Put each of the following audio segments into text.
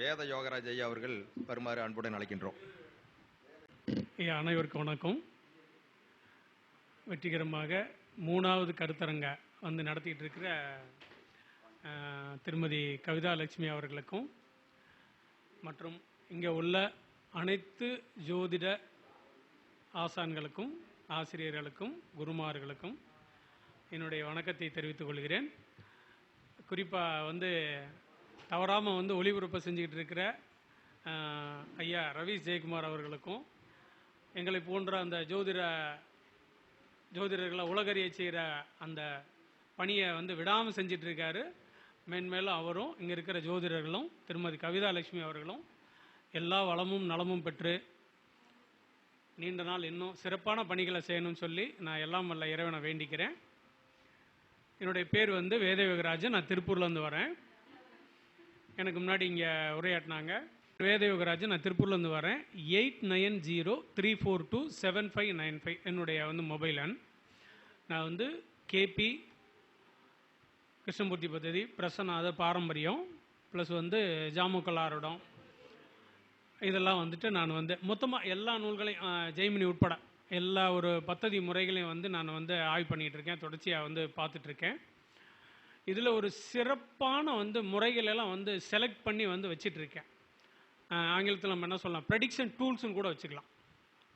வேத யோகராஜ் ஐயா அவர்கள் வருமாறு அன்புடன் அழைக்கின்றோம். ஐயா, அனைவருக்கும் வணக்கம். வெற்றிகரமாக 3வது கருத்தரங்க வந்து நடத்திட்டு இருக்கிற திருமதி கவிதா லட்சுமி அவர்களுக்கும் மற்றும் இங்கே உள்ள அனைத்து ஜோதிட ஆசான்களுக்கும் ஆசிரியர்களுக்கும் குருமார்களுக்கும் என்னுடைய வணக்கத்தை தெரிவித்துக் கொள்கிறேன். குறிப்பாக வந்து தவறாமல் வந்து ஒளிபரப்பை செஞ்சுக்கிட்டு இருக்கிற ஐயா ரவீஷ் ஜெயக்குமார் அவர்களுக்கும் எங்களை போன்ற அந்த ஜோதிடர்களை உலகறிய செய்கிற அந்த பணியை வந்து விடாமல் செஞ்சிட்ருக்காரு. மேன்மேலும் அவரும் இங்கே இருக்கிற ஜோதிடர்களும் திருமதி கவிதா லட்சுமி அவர்களும் எல்லா வளமும் நலமும் பெற்று நீண்ட நாள் இன்னும் சிறப்பான பணிகளை செய்யணும்னு சொல்லி நான் எல்லாம் வல்ல இறைவனை வேண்டிக்கிறேன். என்னுடைய பேர் வந்து வேத யோகராஜன். நான் திருப்பூர்லேருந்து வரேன். எனக்கு முன்னாடி இங்கே உரையாட்டினாங்க. வேத யோகராஜன், நான் திருப்பூர்லேருந்து வரேன். 8903427595 என்னுடைய வந்து மொபைல் எண். நான் வந்து கேபி கிருஷ்ணமூர்த்தி பദ്ധதி பிரசன்னாத பாரம்பரியம் ப்ளஸ் வந்து ஜாமுக்கலாருடம் இதெல்லாம் வந்துட்டு நான் வந்து மொத்தமாக எல்லா நூல்களையும் ஜெய்மினி உட்பட எல்லா ஒரு பத்ததி முறைகளையும் வந்து நான் வந்து ஆய்வு பண்ணிகிட்ருக்கேன். தொடர்ச்சியாக வந்து பார்த்துட்ருக்கேன். இதில் ஒரு சிறப்பான வந்து முறைகளெல்லாம் வந்து செலக்ட் பண்ணி வந்து வச்சிட்ருக்கேன். ஆங்கிலத்தில் நம்ம என்ன சொல்லலாம், ப்ரெடிக்ஷன் டூல்ஸ்னு கூட வச்சுக்கலாம்.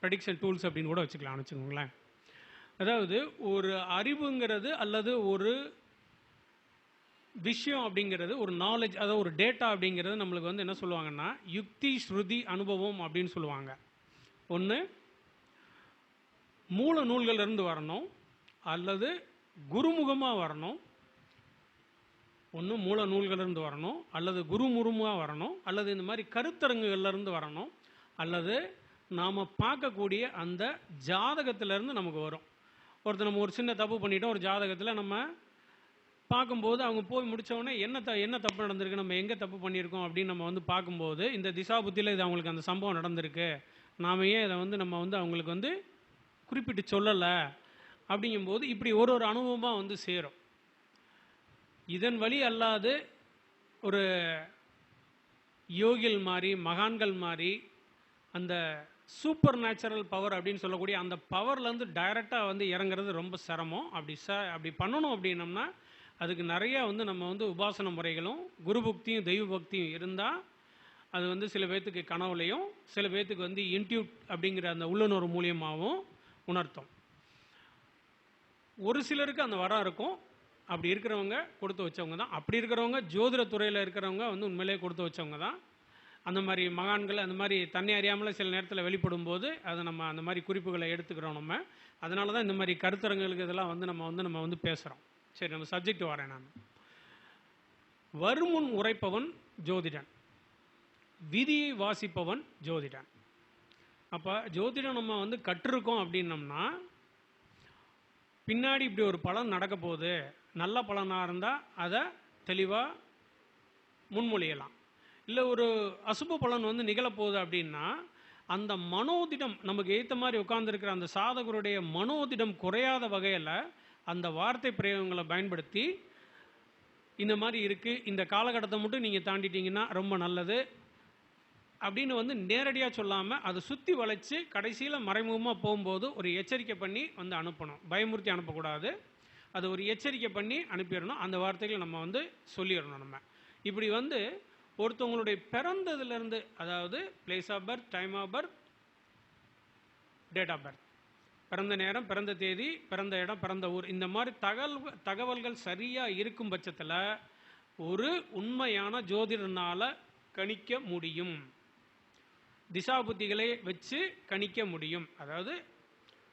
ப்ரெடிக்ஷன் டூல்ஸ் அப்படின்னு கூட வச்சுக்கலாம்னு வச்சுக்கோங்களேன். அதாவது ஒரு அறிவுங்கிறது அல்லது ஒரு விஷயம் அப்படிங்கிறது ஒரு நாலேஜ், அதாவது ஒரு டேட்டா அப்படிங்கிறது நம்மளுக்கு வந்து என்ன சொல்லுவாங்கன்னா யுக்தி ஸ்ருதி அனுபவம் அப்படின்னு சொல்லுவாங்க. ஒன்று மூல நூல்களிலிருந்து வரணும், அல்லது குருமுகமாக வரணும். ஒன்று மூல நூல்களிலிருந்து வரணும், அல்லது குருமுகமாக வரணும், அல்லது இந்த மாதிரி கருத்தரங்குகள்லேருந்து வரணும், அல்லது நாம் பார்க்கக்கூடிய அந்த ஜாதகத்திலேருந்து நமக்கு வரும். ஒருத்தர் நம்ம ஒரு சின்ன தப்பு பண்ணிட்டோம், ஒரு ஜாதகத்தில் நம்ம பார்க்கும்போது அவங்க போய் முடித்தவொடனே என்ன தப்பு நடந்திருக்கு, நம்ம எங்கே தப்பு பண்ணியிருக்கோம் அப்படின்னு நம்ம வந்து பார்க்கும்போது இந்த திசா புத்தியில் இது அவங்களுக்கு அந்த சம்பவம் நடந்திருக்கு, நாம் ஏன் இதை வந்து நம்ம வந்து அவங்களுக்கு வந்து குறிப்பிட்டு சொல்லலை அப்படிங்கும்போது இப்படி ஒரு அனுபவமாக வந்து சேரும். இதன் வழி அல்லாது ஒரு யோகிகள் மாதிரி மகான்கள் மாதிரி அந்த சூப்பர் நேச்சுரல் பவர் அப்படின்னு சொல்லக்கூடிய அந்த பவர்லேருந்து டைரெக்டாக வந்து இறங்குறது ரொம்ப சிரமம். அப்படி பண்ணணும் அப்படின்னம்னா அதுக்கு நிறையா வந்து நம்ம வந்து உபாசன முறைகளும் குரு பக்தியும் தெய்வ பக்தியும் இருந்தால் அது வந்து சில பேர்த்துக்கு கனவுலையும் சில பேர்த்துக்கு வந்து இன்ட்யூட் அப்படிங்கிற அந்த உள்ளுணர்வு மூலியமாகவும் உணர்த்தும். ஒரு சிலருக்கு அந்த வரம் இருக்கும். அப்படி இருக்கிறவங்க கொடுத்து வச்சவங்க தான். அப்படி இருக்கிறவங்க ஜோதிட துறையில் இருக்கிறவங்க வந்து உண்மையிலேயே கொடுத்து வச்சவங்க தான். அந்த மாதிரி மகான்கள் அந்த மாதிரி தன்னை அறியாமலே சில நேரத்தில் வெளிப்படும் போது அதை நம்ம அந்த மாதிரி குறிப்புகளை எடுத்துக்கிறோம். நம்ம அதனால தான் இந்த மாதிரி கருத்தரங்களுக்கு இதெல்லாம் வந்து நம்ம வந்து பேசுகிறோம். சரி, நம்ம சப்ஜெக்ட் வரேன். நான் வருமுன் உரைப்பவன் ஜோதிடன், விதியை வாசிப்பவன் ஜோதிடன். அப்போ ஜோதிடம் நம்ம வந்து கற்றிருக்கோம் அப்படின்னம்னா பின்னாடி இப்படி ஒரு பலன் நடக்க போகுது, நல்ல பலனாக இருந்தால் அதை தெளிவாக முன்மொழியலாம். இல்லை ஒரு அசுப பலன் வந்து நிகழப்போகுது அப்படின்னா அந்த மனோதிடம் நமக்கு ஏற்ற மாதிரி உட்கார்ந்துருக்கிற அந்த சாதகருடைய மனோதிடம் குறையாத வகையில் அந்த வார்த்தை பிரயோகங்களை பயன்படுத்தி இந்த மாதிரி இருக்குது, இந்த காலகட்டத்தை மட்டும் நீங்கள் தாண்டிட்டீங்கன்னா ரொம்ப நல்லது அப்படின்னு வந்து நேரடியாக சொல்லாமல் அதை சுற்றி வளைச்சு கடைசியில் மறைமுகமாக போகும்போது ஒரு எச்சரிக்கை பண்ணி வந்து அனுப்பணும். பயமுறுத்தி அனுப்பக்கூடாது. அது ஒரு எச்சரிக்கை பண்ணி அனுப்பிடணும். அந்த வார்த்தைகளை நம்ம வந்து சொல்லிடணும். நம்ம இப்படி வந்து ஒருத்தவங்களுடைய பிறந்ததுலேருந்து, அதாவது place of birth, time of birth, date of birth, பிறந்த நேரம், பிறந்த தேதி, பிறந்த இடம், பிறந்த ஊர், இந்த மாதிரி தகவல்கள் சரியாக இருக்கும் பட்சத்தில் ஒரு உண்மையான ஜோதிடனால் கணிக்க முடியும். திசா புத்திகளை வச்சு கணிக்க முடியும். அதாவது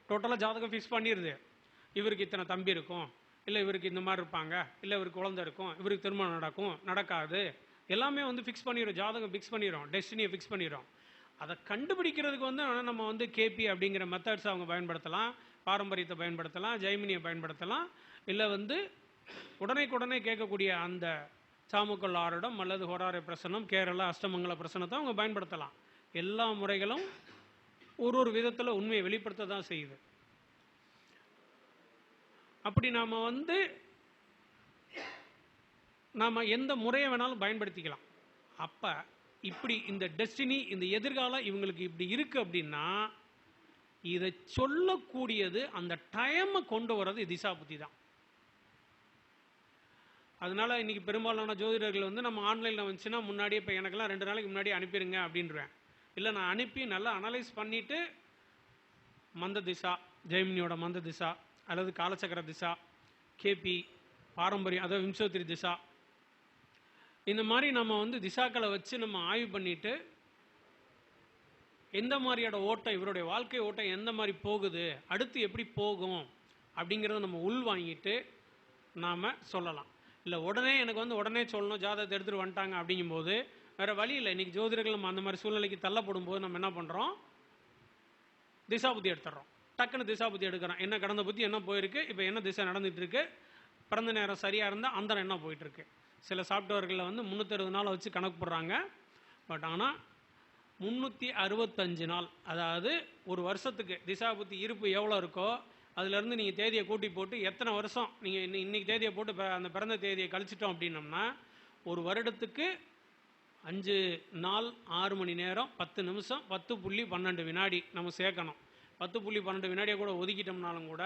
டோட்டலாக ஜாதகம் ஃபிக்ஸ் பண்ணிடுது. இவருக்கு இத்தனை தம்பி இருக்கும், இல்லை இவருக்கு இந்த மாதிரி இருப்பாங்க, இல்லை இவருக்கு குழந்தை இருக்கும், இவருக்கு திருமணம் நடக்கும், நடக்காது, எல்லாமே வந்து ஃபிக்ஸ் பண்ணிடும். ஜாதகம் ஃபிக்ஸ் பண்ணிடும், டெஸ்டினியை ஃபிக்ஸ் பண்ணிடும். அதை கண்டுபிடிக்கிறதுக்கு வந்து நம்ம வந்து கேபி அப்படிங்கிற மெத்தட்ஸ் அவங்க பயன்படுத்தலாம், பாரம்பரியத்தை பயன்படுத்தலாம், ஜெய்மினியை பயன்படுத்தலாம், இல்லை வந்து உடனே கேட்கக்கூடிய அந்த சாமுக்கல் ஆருடம் அல்லது ஹொராரை பிரசனம், கேரளா அஷ்டமங்கல பிரசனத்தை அவங்க பயன்படுத்தலாம். எல்லா முறைகளும் ஒரு விதத்தில் உண்மையை வெளிப்படுத்த தான் செய்யுது. அப்படி நாம் வந்து நாம் எந்த முறையை வேணாலும் பயன்படுத்திக்கலாம். அப்போ இப்படி இந்த டெஸ்டினி, இந்த எதிர்காலம் இவங்களுக்கு இப்படி இருக்கு அப்படின்னா, இதை சொல்லக்கூடியது அந்த டைமை கொண்டு வர்றது திசா புத்தி தான். அதனால இன்னைக்கு பெரும்பாலான ஜோதிடர்கள் வந்து நம்ம ஆன்லைனில் வந்துச்சுன்னா முன்னாடியே இப்போ எனக்கெல்லாம் 2 நாளைக்கு முன்னாடி அனுப்பிடுங்க அப்படின்றேன். இல்லை, நான் அனுப்பி நல்லா அனலைஸ் பண்ணிவிட்டு மந்த திசா, ஜெய்மினியோட மந்த திசா அல்லது காலச்சக்கர திசா, கேபி பாரம்பரியம், அதாவது விம்சோத்திரி திசா, இந்த மாதிரி நம்ம வந்து திசாக்களை வச்சு நம்ம ஆய்வு பண்ணிட்டு எந்த மாதிரியோட ஓட்டம், இவருடைய வாழ்க்கை ஓட்டம் எந்த மாதிரி போகுது, அடுத்து எப்படி போகும் அப்படிங்கிறத நம்ம உள் வாங்கிட்டு நாம் சொல்லலாம். இல்லை உடனே எனக்கு வந்து உடனே சொல்லணும், ஜாதகத்தை எடுத்துகிட்டு வந்துட்டாங்க அப்படிங்கும்போது வேறு வழி இல்லை. இன்றைக்கி ஜோதிடர்கள் நம்ம அந்த மாதிரி சூழ்நிலைக்கு தள்ளப்படும் போது நம்ம என்ன பண்ணுறோம், திசா புத்தி எடுத்துடுறோம். டக்குன்னு திசா புத்தி எடுக்கிறோம். என்ன கடந்த புத்தி என்ன போயிருக்கு, இப்போ என்ன திசை நடந்துகிட்டு இருக்கு, பிறந்த நேரம் சரியாக இருந்தால் அந்தரம் என்ன போயிட்டுருக்கு. சில சாஃப்ட்வேர்களில் வந்து 360 நாளை வச்சு கணக்கு போடுறாங்க. பட் ஆனால் 365 நாள், அதாவது ஒரு வருஷத்துக்கு திசா புத்தி இருப்பு எவ்வளோ இருக்கோ அதுலேருந்து நீங்கள் தேதியை கூட்டி போட்டு எத்தனை வருஷம் நீங்கள் இன்னைக்கு தேதியை போட்டு அந்த பிறந்த தேதியை கழிச்சிட்டோம் அப்படின்னம்னா ஒரு வருடத்துக்கு 5 நாள் 6 மணி நேரம் 10 நிமிஷம் 10.12 வினாடி நம்ம சேர்க்கணும். 10.12 வினாடியை கூட ஒதுக்கிட்டோம்னாலும் கூட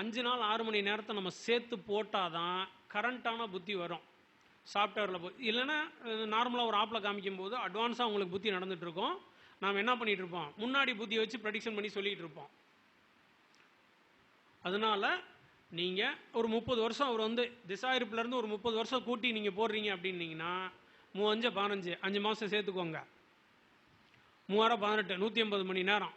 5 நாள் 6 மணி நேரத்தை நம்ம சேர்த்து போட்டால் தான் கரண்ட்டான புத்தி வரும் சாஃப்ட்வேரில். இல்லைன்னா நார்மலாக ஒரு ஆப்பில் காமிக்கும் போது அட்வான்ஸாக உங்களுக்கு புத்தி நடந்துகிட்ருக்கோம். நாம் என்ன பண்ணிகிட்டு இருப்போம், முன்னாடி புத்தியை வச்சு ப்ரெடிக்ஷன் பண்ணி சொல்லிகிட்டு இருப்போம். அதனால் நீங்கள் ஒரு 30 வருஷம் அவர் வந்து திசா இருப்புலேருந்து ஒரு 30 வருஷம் கூட்டி நீங்கள் போடுறீங்க அப்படின்னீங்கன்னா 3 5 5 மாதம் சேர்த்துக்கோங்க. 3 18 180 மணி நேரம்.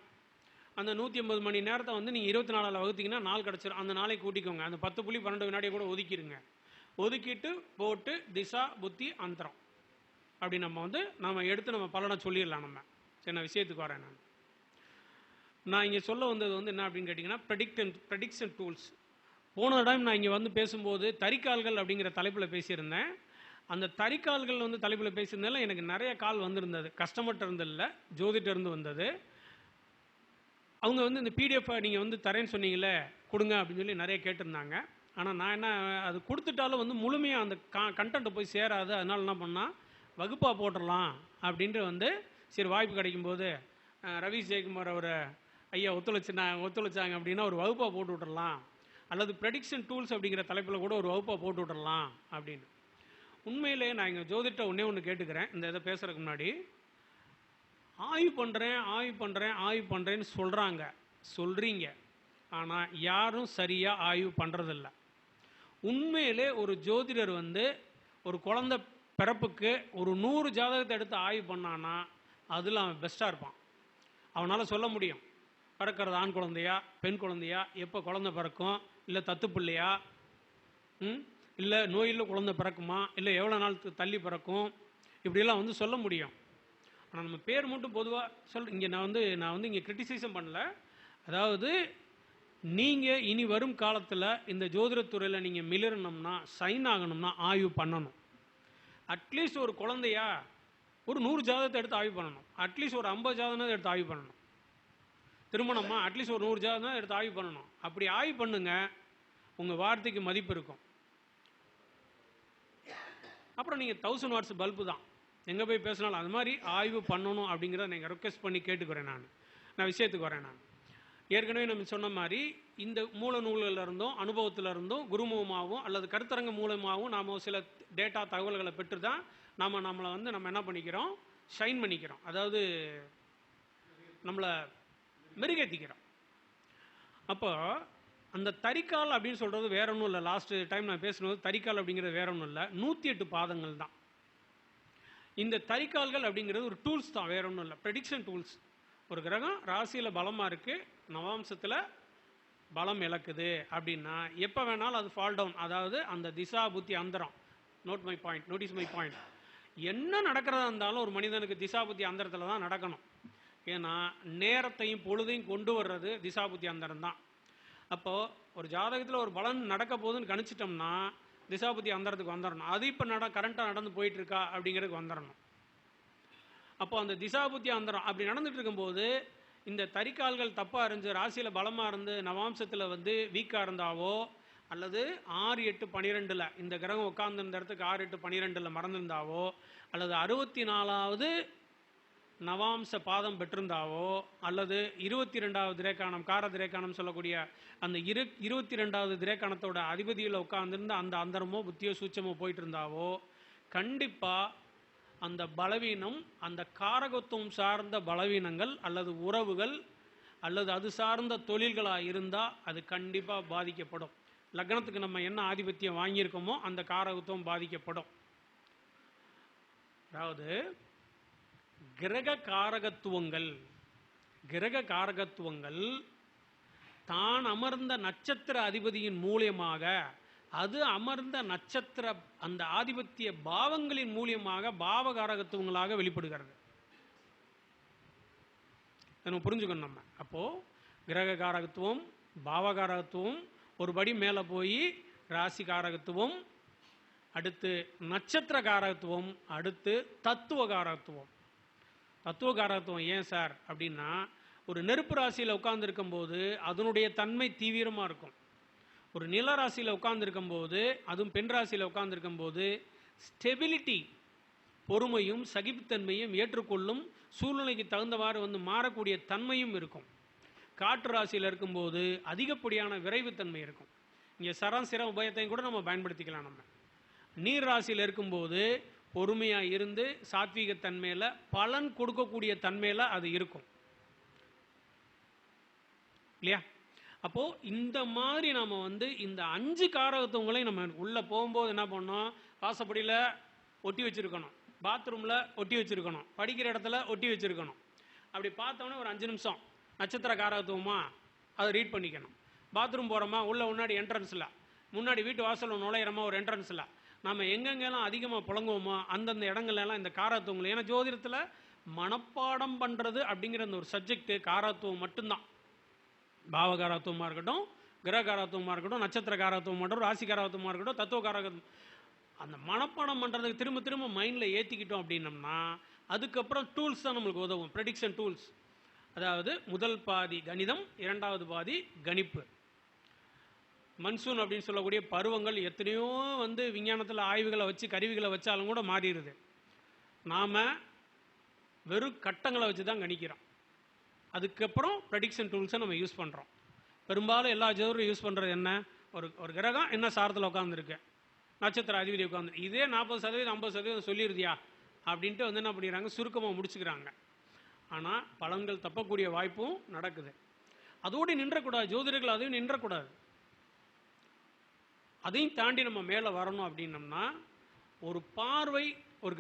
அந்த 180 மணி நேரத்தை வந்து நீங்கள் 24 வகுத்தீங்கன்னா நாள் கிடச்சிரும். அந்த நாளைக்கு கூட்டிக்கோங்க. அந்த 10.12 வினாடியை கூட ஒதுக்கிடுங்க. ஒதுக்கிட்டு போட்டு திசா புத்தி அந்தரம் அப்படி நம்ம எடுத்து நம்ம பலனை சொல்லிடலாம். நம்ம சரி, நான் விஷயத்துக்கு வரேன். நான் இங்கே சொல்ல வந்தது வந்து என்ன அப்படின்னு கேட்டிங்கன்னா, ப்ரெடிக்ஷன் டூல்ஸ். போன டைம் நான் இங்கே வந்து பேசும்போது தரிக்கால்கள் அப்படிங்கிற தலைப்பில் பேசியிருந்தேன். அந்த தரிக்கால்கள் வந்து தலைப்பில் பேசியிருந்தால எனக்கு நிறைய கால் வந்திருந்தது. கஸ்டமர்கிட்ட இருந்தில்ல, ஜோதிட்ட இருந்து வந்தது. அவங்க வந்து இந்த பிடிஎஃப் நீங்கள் வந்து தரேன்னு சொன்னீங்களே கொடுங்க அப்படின்னு சொல்லி நிறைய கேட்டிருந்தாங்க. ஆனால் நான் என்ன, அது கொடுத்துட்டாலும் வந்து முழுமையாக அந்த கண்டென்ட்டை போய் சேராது. அதனால் என்ன பண்ணால் வகுப்பாக போட்டுடலாம் அப்படின்ட்டு வந்து சரி வாய்ப்பு கிடைக்கும்போது ரவி ஜெயக்குமார் அவர் ஐயா ஒத்துழைச்சாங்க அப்படின்னா ஒரு வகுப்பாக போட்டு விட்டுடலாம், அல்லது ப்ரெடிக்ஷன் டூல்ஸ் அப்படிங்கிற தலைப்பில் கூட ஒரு வகுப்பாக போட்டு விட்டுடலாம் அப்படின்னு. உண்மையிலே நான் இங்கே ஜோதிட்ட ஒன்று கேட்டுக்கிறேன். இந்த இதை பேசுகிறதுக்கு முன்னாடி ஆய்வு பண்ணுறேன்னு சொல்கிறீங்க. ஆனால் யாரும் சரியாக ஆய்வு பண்ணுறதில்ல. உண்மையிலே ஒரு ஜோதிடர் வந்து ஒரு குழந்தை பிறப்புக்கு ஒரு 100 ஜாதகத்தை எடுத்து ஆய்வு பண்ணான்னா அதில் அவன் பெஸ்ட்டாக இருப்பான். அவனால் சொல்ல முடியும் பிறக்கிறது ஆண் குழந்தையா பெண் குழந்தையா, எப்போ குழந்தை பிறக்கும், இல்லை தத்து பிள்ளையா, இல்லை நோயில் குழந்தை பிறக்குமா, இல்லை எவ்வளோ நாள் தள்ளி பிறக்கும், இப்படியெல்லாம் வந்து சொல்ல முடியும். ஆனால் நம்ம பேர் மட்டும் பொதுவாக இங்கே நான் வந்து இங்கே கிரிட்டிசைஸும் பண்ணல. அதாவது நீங்கள் இனி வரும் காலத்தில் இந்த ஜோதிடத்துறையில் நீங்கள் மிளறணும்னா, சைன் ஆகணும்னா ஆய்வு பண்ணணும். அட்லீஸ்ட் ஒரு குழந்தையா ஒரு 100 ஜாதகத்தை எடுத்து ஆய்வு பண்ணணும். அட்லீஸ்ட் ஒரு 50 ஜாதகம் எடுத்து ஆய்வு பண்ணணும். திருமணமா அட்லீஸ்ட் ஒரு 100 ஜாதகம் எடுத்து ஆய்வு பண்ணணும். அப்படி ஆய்வு பண்ணுங்க, உங்கள் வார்த்தைக்கு மதிப்பு இருக்கும். அப்புறம் நீங்கள் 1000 வாட்ஸ் பல்பு தான் எங்கே போய் பேசினாலும் அது மாதிரி ஆய்வு பண்ணணும் அப்படிங்கிறத நீங்கள் ரெக்வெஸ்ட் பண்ணி கேட்டுக்கிறேன். நான் விஷயத்துக்கு வரேன். நான் ஏற்கனவே நம்ம சொன்ன மாதிரி இந்த மூல நூல்களில் இருந்தும் அனுபவத்தில் இருந்தும் குருமுகமாகவும் அல்லது கருத்தரங்க மூலமாகவும் நாம் சில டேட்டா தகவல்களை பெற்று தான் நம்மளை வந்து நம்ம என்ன பண்ணிக்கிறோம், ஷைன் பண்ணிக்கிறோம். அதாவது நம்மளை மெருகேற்றிக்கிறோம். அப்போ அந்த தரிக்கால் அப்படின்னு சொல்கிறது வேற ஒன்றும் இல்லை. லாஸ்ட் டைம் நான் பேசுனது தரிக்கால் அப்படிங்கிறது வேற ஒன்றும் இல்லை, 108 பாதங்கள் தான். இந்த தரிக்கால்கள் அப்படிங்கிறது ஒரு டூல்ஸ் தான், வேற ஒன்றும் இல்லை, ப்ரெடிக்ஷன் டூல்ஸ். ஒரு கிரகம் ராசியில் பலமாக இருக்குது, நவாம்சத்தில் பலம் இழக்குது அப்படின்னா எப்போ வேணாலும் அது ஃபால் டவுன், அதாவது அந்த திசா புத்தி அந்தரம். Notice my point. என்ன நடக்கிறதா இருந்தாலும் ஒரு மனிதனுக்கு திசா புத்தி அந்தரத்தில் தான் நடக்கணும். ஏன்னா நேரத்தையும் பொழுதையும் கொண்டு வர்றது திசா புத்தி அந்தரம் தான். அப்போது ஒரு ஜாதகத்தில் ஒரு பலன் நடக்க போகுதுன்னு கணிச்சிட்டோம்னா திசா புத்தி அந்தரத்துக்கு வந்துடணும். அது இப்போ கரண்ட்டாக நடந்து போயிட்டுருக்கா அப்படிங்கிறதுக்கு வந்துடணும். அப்போ அந்த திசா புத்தி அந்தரம் அப்படி நடந்துட்டு இருக்கும்போது இந்த தரிக்கால்கள் தப்பாக இருந்து ராசியில் பலமாக இருந்து நவாம்சத்தில் வந்து வீக்காக இருந்தாவோ அல்லது 6, 8, 12 இந்த கிரகம் உட்கார்ந்து இந்த இடத்துக்கு 6, 8, 12 மறந்திருந்தாவோ, அல்லது 64வது நவாம்ச பாதம் பெற்றிருந்தாவோ, அல்லது 22வது திரேக்கானம் கார திரேக்கானம் சொல்லக்கூடிய அந்த 22வது திரேக்கானத்தோட அதிபதியில் உட்கார்ந்துருந்து அந்த அந்தரமோ புத்தியோ சூட்சமோ போயிட்டு இருந்தாவோ, கண்டிப்பாக அந்த பலவீனம், அந்த காரகத்துவம் சார்ந்த பலவீனங்கள் அல்லது உறவுகள் அல்லது அது சார்ந்த தொழில்களாக இருந்தால் அது கண்டிப்பாக பாதிக்கப்படும். லக்னத்துக்கு நம்ம என்ன ஆதிபத்தியம் வாங்கியிருக்கோமோ அந்த காரகத்துவம் பாதிக்கப்படும். அதாவது கிரக காரகத்துவங்கள் தான் அமர்ந்த நட்சத்திர அதிபதியின் மூலியமாக, அது அமர்ந்த நட்சத்திர அந்த ஆதிபத்திய பாவங்களின் மூலியமாக பாவகாரகத்துவங்களாக வெளிப்படுகிறது. நம்ம புரிஞ்சுக்கணும். நம்ம அப்போது கிரக காரகத்துவம், பாவகாரகத்துவம், ஒரு படி மேலே போய் ராசி காரகத்துவம், அடுத்து நட்சத்திர காரகத்துவம், அடுத்து தத்துவ காரகத்துவம். தத்துவ காரகத்துவம் ஏன் சார் அப்படின்னா, ஒரு நெருப்பு ராசியில் உட்கார்ந்துருக்கும் போது அதனுடைய தன்மை தீவிரமாக இருக்கும். ஒரு நில ராசியில் உட்கார்ந்துருக்கும் போது, அதுவும் பெண் ராசியில் உட்கார்ந்துருக்கும் போது ஸ்டெபிலிட்டி, பொறுமையும் சகிப்புத்தன்மையும் ஏற்றுக்கொள்ளும் சூழ்நிலைக்கு தகுந்தவாறு மாறக்கூடிய தன்மையும் இருக்கும். காற்று ராசியில் இருக்கும்போது அதிகப்படியான விரைவுத்தன்மை இருக்கும். இங்கே சராசிர உபயத்தையும் கூட நம்ம பயன்படுத்திக்கலாம். நம்ம நீர் ராசியில் இருக்கும்போது பொறுமையாக இருந்து சாத்வீகத்தன்மையில் பலன் கொடுக்கக்கூடிய தன்மையில் அது இருக்கும் இல்லையா? அப்போது இந்த மாதிரி நம்ம இந்த 5 காரகத்துவங்களையும் நம்ம உள்ளே போகும்போது என்ன பண்ணோம், வாசப்படியில் ஒட்டி வச்சுருக்கணும், பாத்ரூமில் ஒட்டி வச்சுருக்கணும், படிக்கிற இடத்துல ஒட்டி வச்சுருக்கணும். அப்படி பார்த்தோன்னே ஒரு 5 நிமிஷம் நட்சத்திர காரகத்துவமா அதை ரீட் பண்ணிக்கணும். பாத்ரூம் போகிறோமா, உள்ள முன்னாடி என்ட்ரன்ஸில், முன்னாடி வீட்டு வாசலில் நுழையிறோமா ஒரு என்ட்ரன்ஸில், நம்ம எங்கெங்கெல்லாம் அதிகமாக புழங்குவோமோ அந்தந்த இடங்கள்லாம் இந்த காரகத்துவங்கள். ஏன்னா ஜோதிடத்தில் மனப்பாடம் பண்ணுறது அப்படிங்கிற அந்த ஒரு சப்ஜெக்டு காரகத்துவம் மட்டும்தான். பாவகாரத்துவமாக இருக்கட்டும், கிரக காரகத்துவமாக இருக்கட்டும், நட்சத்திர காரகத்துவமாக இருக்கட்டும், ராசி காரகத்துவமாக இருக்கட்டும், தத்துவ காரகத்துவம், அந்த மனப்பாடம் பண்ணுறதுக்கு திரும்ப திரும்ப மைண்டில் ஏற்றிக்கிட்டோம் அப்படின்னம்னா அதுக்கப்புறம் டூல்ஸ் தான் நம்மளுக்கு உதவும். ப்ரெடிக்ஷன் டூல்ஸ், அதாவது முதல் பாதி கணிதம், 2வது பாதி கணிப்பு. மன்சூன் அப்படின்னு சொல்லக்கூடிய பருவங்கள் எத்தனையோ விஞ்ஞானத்தில் ஆய்வுகளை வச்சு கருவிகளை வச்சாலும் கூட மாறிடுது. நாம் வெறும் கட்டங்களை வச்சு தான் கணிக்கிறோம். அதுக்கப்புறம் ப்ரெடிக்ஷன் டூல்ஸை நம்ம யூஸ் பண்ணுறோம். பெரும்பாலும் எல்லா ஜோதிடரும் யூஸ் பண்ணுறது என்ன, ஒரு கிரகம் என்ன சாரத்தில் உட்காந்துருக்கு, நட்சத்திர அதிபதி உட்காந்து, இதே 40%, 50% சொல்லிடுதியா அப்படின்ட்டு என்ன பண்ணிடுறாங்க, சுருக்கமாக முடிச்சுக்கிறாங்க. ஆனால் பலன்கள் தப்பக்கூடிய வாய்ப்பும் நடக்குது. அதோடு நின்றக்கூடாது, ஜோதிடர்கள் அதையும் நின்றக்கூடாது. அதையும் தாண்டி நம்ம மேலே வரணும் அப்படின்னம்னா, ஒரு பார்வை, ஒரு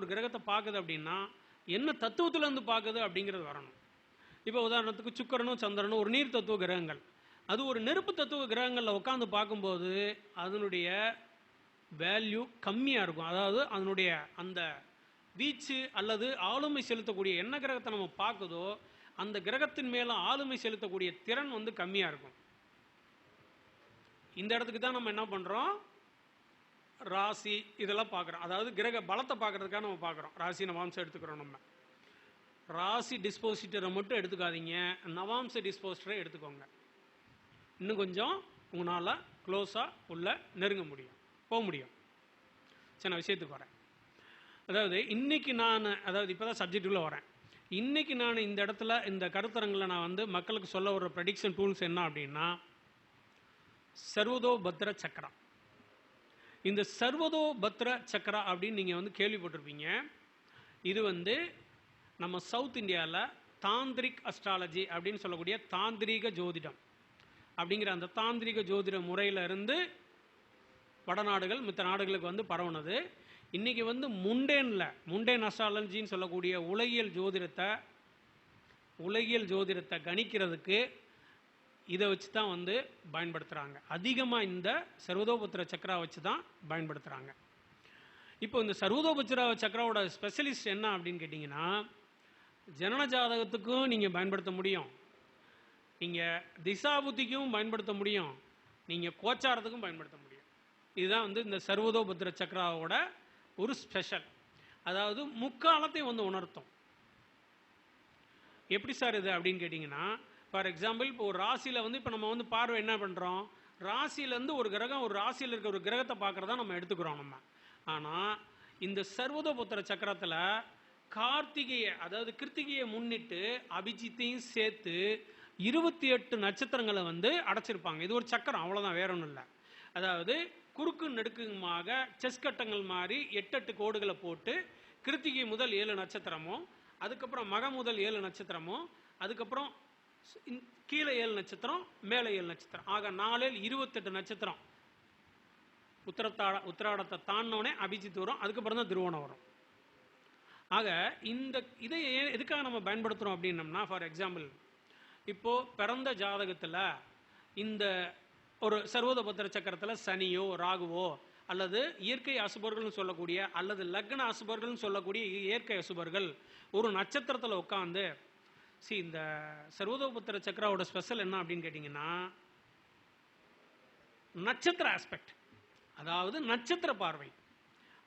கிரகத்தை பார்க்குது அப்படின்னா என்ன தத்துவத்திலேருந்து பார்க்குது அப்படிங்கிறது வரணும். இப்போ உதாரணத்துக்கு சுக்கிரனும் சந்திரனும் ஒரு நீர் தத்துவ கிரகங்கள், அது ஒரு நெருப்பு தத்துவ கிரகங்களில் உட்காந்து பார்க்கும்போது அதனுடைய வேல்யூ கம்மியாக இருக்கும். அதாவது அதனுடைய அந்த வீச்சு அல்லது ஆளுமை செலுத்தக்கூடிய என்ன கிரகத்தை நம்ம பார்க்குதோ அந்த கிரகத்தின் மேலே ஆளுமை செலுத்தக்கூடிய திறன் கம்மியாக இருக்கும். இந்த இடத்துக்கு தான் நம்ம என்ன பண்ணுறோம், ராசி இதெல்லாம் பார்க்குறோம். அதாவது கிரக பலத்தை பார்க்குறதுக்காக நம்ம பார்க்குறோம். ராசி நவாம்சம் எடுத்துக்கிறோம். நம்ம ராசி டிஸ்போசிட்டரை மட்டும் எடுத்துக்காதீங்க, நவாம்ச டிஸ்போசிட்டரை எடுத்துக்கோங்க. இன்னும் கொஞ்சம் உங்களால் க்ளோஸாக உள்ள நெருங்க முடியும், போக முடியும். சரி, நான் விஷயத்துக்கு வரேன். அதாவது இன்றைக்கி அதாவது இப்போ தான் சப்ஜெக்டுக்குள்ளே வரேன். இன்றைக்கி நான் இந்த இடத்துல இந்த கருத்தரங்கில் நான் மக்களுக்கு சொல்ல வர ப்ரெடிக்ஷன் டூல்ஸ் என்ன அப்படின்னா, சர்வதோ பத்ர சக்கரம். இந்த சர்வதோ பத்ர சக்கரா அப்படின்னு நீங்கள் கேள்விப்பட்டிருப்பீங்க. இது நம்ம சவுத் இந்தியாவில் தாந்திரிக் அஸ்ட்ராலஜி அப்படின்னு சொல்லக்கூடிய தாந்திரீக ஜோதிடம் அப்படிங்கிற அந்த தாந்திரிக ஜோதிட முறையில் இருந்து வடநாடுகள் மித்த நாடுகளுக்கு பரவுனது. இன்றைக்கி முண்டேன் அஸ்ட்ராலஜின்னு சொல்லக்கூடிய உலகியல் ஜோதிடத்தை கணிக்கிறதுக்கு இதை வச்சு தான் பயன்படுத்துகிறாங்க. அதிகமாக இந்த சர்வதோபத்திர சக்கரா வச்சு தான் பயன்படுத்துகிறாங்க. இப்போ இந்த சர்வதோபத்திர சக்கராவோட ஸ்பெஷலிஸ்ட் என்ன அப்படின்னு கேட்டிங்கன்னா, ஜனன ஜாதகத்துக்கும் நீங்கள் பயன்படுத்த முடியும், நீங்கள் திசாபுத்திக்கும் பயன்படுத்த முடியும், நீங்கள் கோச்சாரத்துக்கும் பயன்படுத்த முடியும். இதுதான் இந்த சர்வதோபத்திர சக்கராவோட ஒரு ஸ்பெஷல். அதாவது முக்காலத்தையும் உணர்த்தும். எப்படி சார் இது அப்படின்னு கேட்டிங்கன்னா, ஃபார் எக்ஸாம்பிள் இப்போ ஒரு ராசியில் இப்போ நம்ம பார்வை என்ன பண்ணுறோம், ராசியிலேருந்து ஒரு கிரகம் ஒரு ராசியில் இருக்கிற ஒரு கிரகத்தை பார்க்குறதா நம்ம எடுத்துக்கிறோம் நம்ம. ஆனால் இந்த சர்வதோபுத்திர சக்கரத்தில் கார்த்திகையை, அதாவது கிருத்திகையை முன்னிட்டு அபிஜித்தையும் சேர்த்து 28 நட்சத்திரங்களை வந்து அடைச்சிருப்பாங்க. இது ஒரு சக்கரம், அவ்வளோதான், வேற ஒன்றும் இல்லை. அதாவது குறுக்கு நெடுக்குமாக செஸ் கட்டங்கள் மாதிரி 8 கோடுகளை போட்டு கிருத்திகை முதல் 7 நட்சத்திரமும், அதுக்கப்புறம் மக முதல் 7 நட்சத்திரமும், அதுக்கப்புறம் கீழே 7 நட்சத்திரம், மேலே 7 நட்சத்திரம், ஆக 4 28 நட்சத்திரம். உத்திராடத்தை தாண்டினோடனே அபிஜித் வரும், அதுக்கப்புறம் தான் திருவோணம் வரும். ஆக இதை எதுக்காக நம்ம பயன்படுத்துகிறோம் அப்படின்னம்னா, ஃபார் எக்ஸாம்பிள் இப்போ பிறந்த ஜாதகத்தில் இந்த ஒரு சர்வதோபுத்திர சக்கரத்தில் சனியோ ராகுவோ அல்லது இயற்கை அசுபர்கள்னு சொல்லக்கூடிய அல்லது லக்ன அசுபர்கள்னு சொல்லக்கூடிய இயற்கை அசுபர்கள் ஒரு நட்சத்திரத்தில் உட்காந்து இந்த சர்வதோபுத்திர சக்கராவோட ஸ்பெஷல் என்ன அப்படின்னு கேட்டிங்கன்னா, நட்சத்திர ஆஸ்பெக்ட், அதாவது நட்சத்திர பார்வை.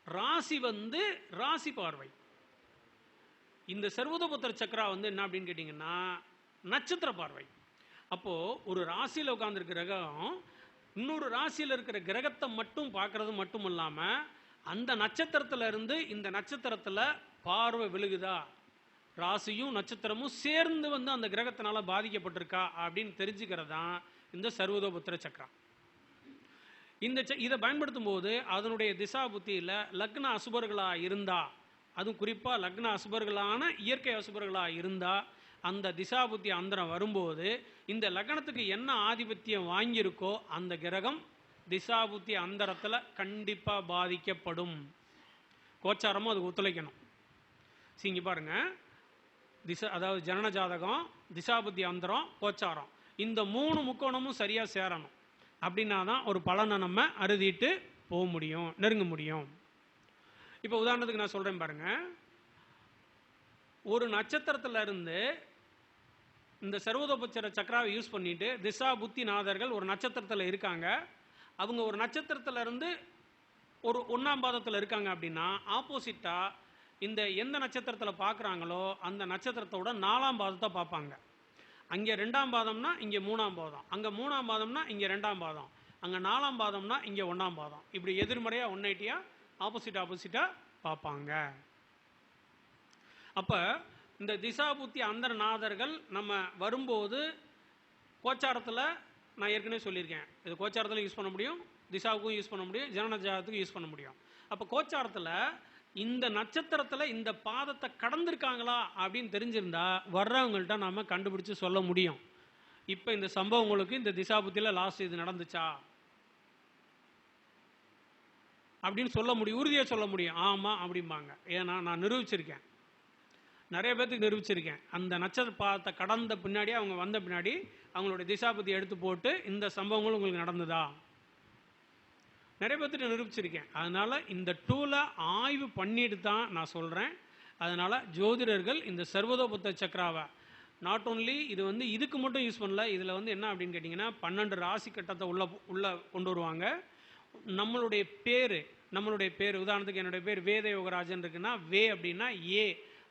ராசி வந்து ராசி பார்வை. இந்த சர்வதோபுத்திர சக்கரா வந்து என்ன அப்படின்னு கேட்டிங்கன்னா நட்சத்திர பார்வை. அப்போ ஒரு ராசியில் உட்கார்ந்துருக்கிற கிரகம் இன்னொரு ராசியில் இருக்கிற கிரகத்தை மட்டும் பார்க்கறது மட்டும் இல்லாமல் அந்த நட்சத்திரத்துல இருந்து இந்த நட்சத்திரத்தில் பார்வை விழுகுதா, ராசியும் நட்சத்திரமும் சேர்ந்து வந்து அந்த கிரகத்தினால பாதிக்கப்பட்டிருக்கா அப்படின்னு தெரிஞ்சுக்கிறது தான் இந்த சர்வதோபுத்திர சக்கரம். இதை பயன்படுத்தும் போது அதனுடைய திசா புத்தியில் லக்ன அசுபர்களாக இருந்தா, அதுவும் குறிப்பாக லக்ன அசுபர்களான இயற்கை அசுபர்களாக இருந்தால் அந்த திசா புத்தி அந்தரம் வரும்போது இந்த லக்னத்துக்கு என்ன ஆதிபத்தியம் வாங்கியிருக்கோ அந்த கிரகம் திசா புத்தி அந்தரத்தில் கண்டிப்பாக பாதிக்கப்படும். கோச்சாரமும் அதுக்கு ஒத்துழைக்கணும். இங்கே பாருங்க, அதாவது ஜனன ஜாதகம், திசாபுத்தி அந்தரம், கோச்சாரம், இந்த 3 முக்கோணமும் சரியாக சேரணும். அப்படின்னா தான் ஒரு பலனை நம்ம அறுதிட்டு போக முடியும், நெருங்க முடியும். இப்போ உதாரணத்துக்கு நான் சொல்கிறேன் பாருங்க, ஒரு நட்சத்திரத்தில் இருந்து இந்த சர்வதோபுத்திர சக்கராவை யூஸ் பண்ணிட்டு திசா புத்தி நாதர்கள் ஒரு நட்சத்திரத்தில் இருக்காங்க. அவங்க ஒரு நட்சத்திரத்தில் இருந்து ஒரு 1ஆம் பாதத்தில் இருக்காங்க அப்படின்னா ஆப்போசிட்டாக இந்த எந்த நட்சத்திரத்தில் பார்க்குறாங்களோ அந்த நட்சத்திரத்தோட 4ஆம் பாதத்தை பார்ப்பாங்க. அங்கே 2ஆம் பாதம்னா இங்கே 3ஆம் பாதம், அங்கே 3ஆம் பாதம்னா இங்கே 2ஆம் பாதம், அங்கே 4ஆம் பாதம்னா இங்கே 1ஆம் பாதம். இப்படி எதிர்மறையாக 180 ஆப்போசிட்டாக பார்ப்பாங்க. அப்போ இந்த திசா புத்தி அந்தர நாதர்கள் நம்ம வரும்போது கோச்சாரத்தில் நான் ஏற்கனவே சொல்லியிருக்கேன், இது கோச்சாரத்தில் யூஸ் பண்ண முடியும், திசாவுக்கும் யூஸ் பண்ண முடியும், ஜனன ஜாதகத்துக்கும் யூஸ் பண்ண முடியும். அப்போ கோச்சாரத்தில் இந்த நட்சத்திரத்தில் இந்த பாதத்தை கடந்திருக்காங்களா அப்படின்னு தெரிஞ்சிருந்தா வர்றவங்கள்ட்ட நாம் கண்டுபிடிச்சு சொல்ல முடியும். இப்போ இந்த சம்பவம் உங்களுக்கு இந்த திசா புத்தியில் லாஸ்ட் இது நடந்துச்சா அப்படின்னு சொல்ல முடியும், உறுதியாக சொல்ல முடியும். ஆமாம் அப்படிம்பாங்க. ஏன்னா நான் நிரூபிச்சிருக்கேன், நிறைய பேர்த்துக்கு நிரூபிச்சிருக்கேன். அந்த நட்சத்திர பாதத்தை கடந்த பின்னாடி அவங்க வந்த பின்னாடி அவங்களுடைய திசாபதி எடுத்து போட்டு இந்த சம்பவங்கள் உங்களுக்கு நடந்ததா நிறைய பேர்த்துட்டு நிரூபிச்சிருக்கேன். அதனால் இந்த டூலை ஆய்வு பண்ணிட்டு தான் நான் சொல்கிறேன். அதனால் ஜோதிடர்கள் இந்த சர்வதோபுத்திர சக்கராவை நாட் ஓன்லி இது வந்து இதுக்கு மட்டும் யூஸ் பண்ணல, இதில் வந்து என்ன அப்படின்னு கேட்டிங்கன்னா 12 ராசி கட்டத்தை உள்ள கொண்டு வருவாங்க. நம்மளுடைய பேர் உதாரணத்துக்கு என்னுடைய பேர் வேத யோகராஜன் இருக்குன்னா வே அப்படின்னா ஏ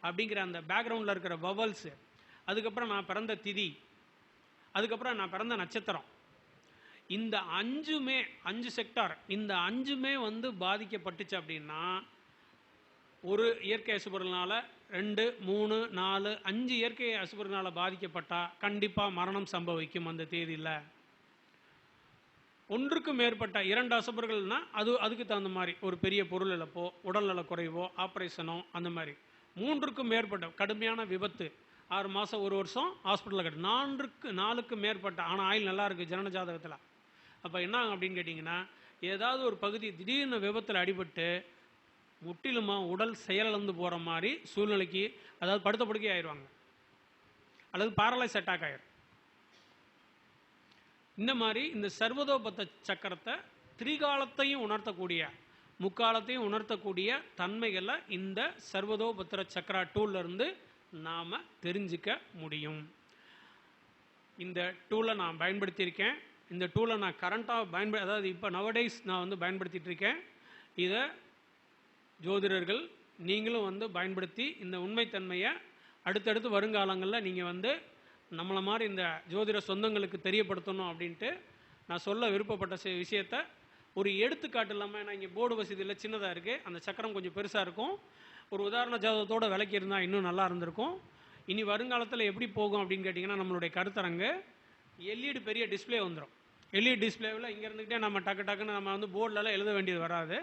அப்படிங்கிற அந்த பேக்ரவுண்டில் இருக்கிற வவல்ஸு, அதுக்கப்புறம் நான் பிறந்த திதி, அதுக்கப்புறம் நான் பிறந்த நட்சத்திரம், இந்த 5 செக்டார், இந்த 5 வந்து பாதிக்கப்பட்டுச்சு அப்படின்னா ஒரு இயற்கை அசுபர்களால் 2, 3, 4, 5 இயற்கை அசுபர்களால் பாதிக்கப்பட்டால் கண்டிப்பாக மரணம் சம்பவிக்கும். அந்த தேதியில் ஒன்றுக்கும் மேற்பட்ட 2 அசுபர்கள்னா அதுக்கு தகுந்த மாதிரி ஒரு பெரிய பொருள் இழப்போ, உடல்நல குறைவோ, ஆப்ரேஷனோ, அந்த மாதிரி 3க்கும் மேற்பட்ட கடுமையான விபத்து, 6 மாதம் 1 வருஷம் ஹாஸ்பிட்டலில் கட்டு, 4க்கும் மேற்பட்ட, ஆனால் ஆயில் நல்லா இருக்குது ஜனன ஜாதகத்தில். அப்போ என்ன அப்படின்னு கேட்டிங்கன்னா ஏதாவது ஒரு பகுதி திடீர்னு விபத்தில் அடிபட்டு முற்றிலுமாக உடல் செயலிழந்து போகிற மாதிரி சூழ்நிலைக்கு, அதாவது படுத்த படுக்கை ஆயிடுவாங்க அல்லது பாரலைஸ் அட்டாக் ஆயிடும். இந்த மாதிரி இந்த சர்வதோபுத்திர சக்கரத்தை திரிகாலத்தையும் உணர்த்தக்கூடிய, முக்காலத்தையும் உணர்த்தக்கூடிய தன்மைகளை இந்த சர்வதோபுத்திர சக்கரா டூல்லேருந்து நாம் தெரிஞ்சிக்க முடியும். இந்த டூலை நான் பயன்படுத்தியிருக்கேன். இந்த டூலை நான் கரண்ட்டாக அதாவது இப்போ நவடேஸ் நான் வந்து பயன்படுத்திகிட்டு இருக்கேன். இதை ஜோதிடர்கள் நீங்களும் வந்து பயன்படுத்தி இந்த உண்மைத்தன்மையை அடுத்தடுத்து வருங்காலங்களில் நீங்கள் வந்து நம்மளை மாதிரி இந்த ஜோதிட சொந்தங்களுக்கு தெரியப்படுத்தணும் அப்படின்ட்டு நான் சொல்ல விருப்பப்பட்ட விஷயத்த ஒரு எடுத்துக்காட்டு இல்லாமல், ஏன்னா இங்கே போர்டு வசதியில் சின்னதாக இருக்குது, அந்த சக்கரம் கொஞ்சம் பெருசாக இருக்கும், ஒரு உதாரண ஜாதகத்தோடு விளக்கியிருந்தால் இன்னும் நல்லா இருந்திருக்கும். இனி வருங்காலத்தில் எப்படி போகும் அப்படின்னு கேட்டிங்கன்னா, நம்மளுடைய கருத்தரங்கு எல்இடி பெரிய டிஸ்பிளே வந்துடும். எல்இடி டிஸ்பிளேவில் இங்கே இருந்துக்கிட்டே நம்ம டக்கு டக்குன்னு நம்ம வந்து போர்டிலலாம் எழுத வேண்டியது வராது.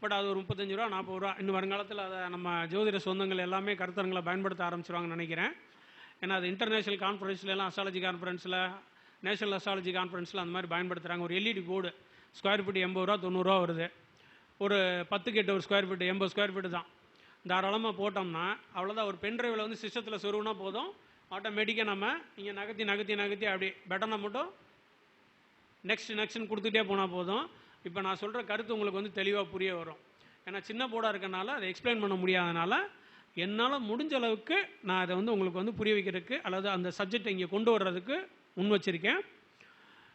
பட் அது ஒரு 35 ரூபா 40 ரூபா இன்னும் வருங்காலத்தில் அதை நம்ம ஜோதிட சொந்தங்கள் எல்லாமே கருத்தரங்களை பயன்படுத்த ஆரம்பிச்சிருவாங்கன்னு நினைக்கிறேன். ஏன்னா அது இன்டர்நேஷனல் கான்ஃபரன்ஸ்லாம், அஸ்ட்ராலஜி கான்ஃபரன்ஸில், நேஷனல் அஸ்ட்ராலஜி கான்ஃபரன்ஸில் அந்த மாதிரி பயன்படுத்துகிறாங்க. ஒரு எல்இடி போர்டு ஸ்கொயர் ஃபீட் 80 ரூபா 90 ரூபா வருது. ஒரு 10 கேட்டு ஒரு ஸ்கொயர் ஃபீட்டு 80 ஸ்கொயர் ஃபீட்டு தான். தாராளமாக போட்டோம்னா அவ்வளோதான். ஒரு பென்ட்ரைவில் வந்து சிஸ்டத்தில் சொருகுனா போதும், ஆட்டோமேட்டிக்காக நம்ம இங்கே நகர்த்தி நகர்த்தி நகர்த்தி அப்படி பட்டனை மட்டும் நெக்ஸ்ட்னு கொடுத்துட்டே போனால் போதும். இப்போ நான் சொல்கிற கருத்து உங்களுக்கு வந்து தெளிவாக புரிய வரும். ஏன்னா சின்ன போர்டாக இருக்கனால அதை எக்ஸ்பிளைன் பண்ண முடியாதனால என்னால் முடிஞ்ச அளவுக்கு நான் அதை வந்து உங்களுக்கு வந்து புரிய வைக்கிறதுக்கு அல்லது அந்த சப்ஜெக்டை இங்கே கொண்டு வர்றதுக்கு முன் வச்சுருக்கேன்.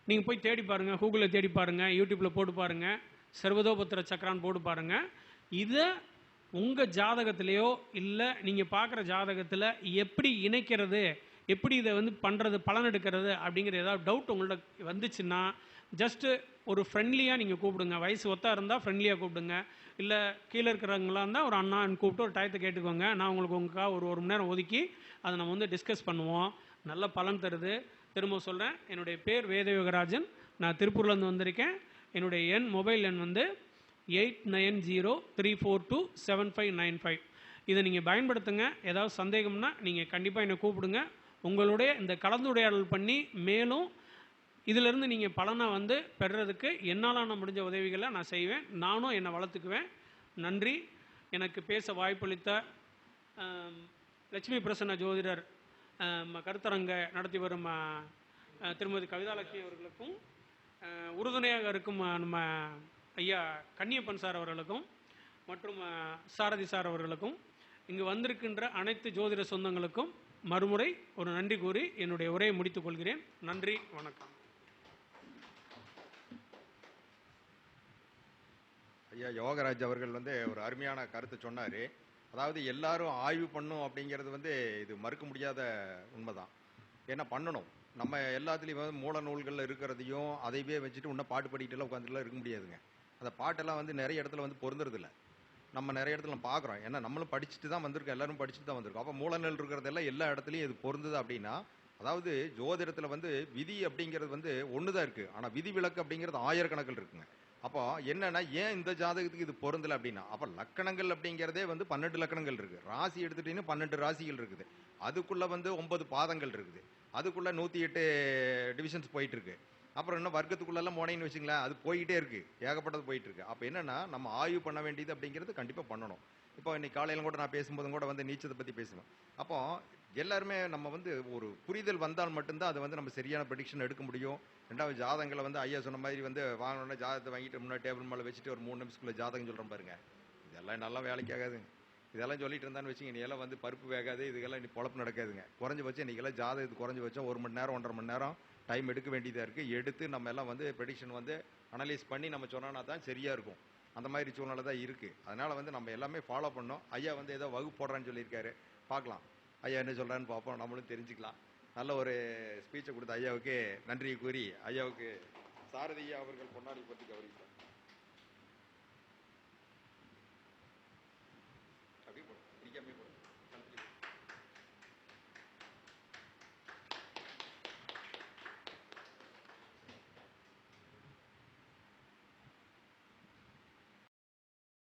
நீங்கள் போய் தேடி பாருங்கள், கூகுளில் தேடி பாருங்கள், யூடியூப்பில் போட்டு பாருங்கள், சர்வதோபத்திர சக்கரான்னு போட்டு பாருங்கள். இதை உங்கள் ஜாதகத்திலேயோ இல்லை நீங்கள் பார்க்குற ஜாதகத்தில் எப்படி இணைக்கிறது, எப்படி இதை வந்து பண்ணுறது, பலன் எடுக்கிறது அப்படிங்கிற ஏதாவது டவுட் உங்கள்ட்ட வந்துச்சுன்னா ஜஸ்ட்டு ஒரு ஃப்ரெண்ட்லியாக நீங்கள் கூப்பிடுங்க. வயசு ஒத்தா இருந்தால் ஃப்ரெண்ட்லியாக கூப்பிடுங்க. இல்லை கீழே இருக்கிறவங்களாம் இருந்தால் ஒரு அண்ணான்னு கூப்பிட்டு ஒரு டயத்தை கேட்டுக்கோங்க. நான் உங்களுக்கு உங்களுக்காக ஒரு மணி நேரம் ஒதுக்கி அதை நம்ம வந்து டிஸ்கஸ் பண்ணுவோம். நல்ல பலன் தருது. திரும்ப சொல்கிறேன், என்னுடைய பேர் வேதயோகராஜன். நான் திருப்பூர்லேருந்து வந்திருக்கேன். என்னுடைய மொபைல் எண் வந்து 8903427595. இதை நீங்கள் பயன்படுத்துங்க. ஏதாவது சந்தேகம்னா நீங்கள் கண்டிப்பாக என்னை கூப்பிடுங்க. உங்களுடைய இந்த கலந்துரையாடல் பண்ணி மேலும் இதிலிருந்து நீங்கள் பலனை வந்து பெறுறதுக்கு என்னால் முடிஞ்ச உதவிகளை நான் செய்வேன். நானும் என்னை வளர்த்துக்குவேன். நன்றி. எனக்கு பேச வாய்ப்பளித்த லட்சுமி பிரசன்ன ஜோதிடர் கருத்தரங்க நடத்தி வரும் திருமதி கவிதாலட்சுமி அவர்களுக்கும், உறுதுணையாக இருக்கும் நம்ம ஐயா கன்னியப்பன் சார் அவர்களுக்கும் மற்றும் சாரதி சார் அவர்களுக்கும், இங்கு வந்திருக்கின்ற அனைத்து ஜோதிட சொந்தங்களுக்கும் மறுமுறை ஒரு நன்றி கூறி என்னுடைய உரையை முடித்துக் கொள்கிறேன். நன்றி, வணக்கம். ஐயா யோகராஜ் அவர்கள் வந்து ஒரு அருமையான கருத்து சொன்னார். அதாவது எல்லாரும் ஆய்வு பண்ணும் அப்படிங்கிறது வந்து இது மறுக்க முடியாத உண்மைதான். ஏன்னா பண்ணணும். நம்ம எல்லாத்துலேயும் வந்து மூல நூல்களில் இருக்கிறதையும் அதைவே வச்சுட்டு இன்னும் பாட்டு படிக்கிட்டுலாம் உட்காந்துட்டுலாம் இருக்க முடியாதுங்க. அந்த பாட்டெல்லாம் வந்து நிறைய இடத்துல வந்து பொருந்துறதில்ல. நம்ம நிறைய இடத்துல பார்க்குறோம். ஏன்னா நம்மளும் படிச்சுட்டு தான் வந்திருக்கோம், எல்லாரும் படிச்சுட்டு தான் வந்திருக்கோம். அப்போ மூலநூல் இருக்கிறதெல்லாம் எல்லா இடத்துலையும் இது பொருந்துது அப்படின்னா, அதாவது ஜோதிடத்தில் வந்து விதி அப்படிங்கிறது வந்து ஒன்று தான் இருக்குது. ஆனால் விதி விலக்கு அப்படிங்கிறது ஆயிரக்கணக்கில் இருக்குங்க. அப்போ என்னன்னா, ஏன் இந்த ஜாதகத்துக்கு இது பொருந்தலை அப்படின்னா, அப்போ லக்கணங்கள் அப்படிங்கிறதே வந்து 12 லக்கணங்கள் இருக்குது. ராசி எடுத்துட்டீங்கன்னா 12 ராசிகள் இருக்குது. அதுக்குள்ளே வந்து 9 பாதங்கள் இருக்குது. அதுக்குள்ளே 108 டிவிஷன்ஸ் போயிட்டு இருக்கு. அப்புறம் இன்னும் வர்க்கத்துக்குள்ளெல்லாம் போனேன்னு வச்சுங்களேன், அது போய்கிட்டே இருக்குது, ஏகப்பட்டது போயிட்டு இருக்கு. அப்போ என்னன்னா, நம்ம ஆய்வு பண்ண வேண்டியது அப்படிங்கிறது கண்டிப்பாக பண்ணணும். இப்போ இன்னைக்கு காலையில் கூட நான் பேசும்போதும் கூட வந்து நீச்சத்தை பற்றி பேசுவேன். அப்போ எல்லாருமே நம்ம வந்து ஒரு புரிதல் வந்தால் மட்டும்தான் அதை வந்து நம்ம சரியான ப்ரெடிக்ஷன் எடுக்க முடியும். ரெண்டாவது ஜாதகங்களை வந்து ஐயா சொன்ன மாதிரி வந்து வாங்கினோன்னா ஜாதகத்தை வாங்கிட்டு முன்னாடி டேபிள் மேலே வச்சுட்டு ஒரு 3 நிமிஷத்துக்குள்ள ஜாதகம் சொல்கிறேன் பாருங்க, இதெல்லாம் நல்லா வேலைக்கு ஆகாதுங்க. இதெல்லாம் சொல்லிட்டு இருந்தான்னு வச்சுங்க, நீ எல்லாம் வந்து பருப்பு வேகாது, இதுக்கெல்லாம் நீ பொழப்பு நடக்காதுங்க. குறைஞ்சபட்சம் இன்றைக்கெல்லாம் ஜாதகத்துக்கு குறைஞ்சபட்சம் 1 மணி நேரம் 1.5 மணி நேரம் டைம் எடுக்க வேண்டியதாக இருக்குது. எடுத்து நம்ம எல்லாம் வந்து ப்ரெடிக்ஷன் வந்து அனலைஸ் பண்ணி நம்ம சொன்னோன்னா தான் சரியாக இருக்கும். அந்த மாதிரி சூழ்நிலை தான் இருக்குது. அதனால் வந்து நம்ம எல்லாமே ஃபாலோ பண்ணோம். ஐயா வந்து ஏதோ வகுப்பு போடுறான்னு சொல்லியிருக்காரு, பார்க்கலாம் ஐயா என்ன சொல்கிறான்னு பார்ப்போம், நம்மளும் தெரிஞ்சுக்கலாம். நல்ல ஒரு ஸ்பீச்சை கொடுத்த ஐயாவுக்கு நன்றியை கூறி ஐயாவுக்கு சாரதி அவர்கள் பொன்னாடி பற்றி கௌரவிப்பார்.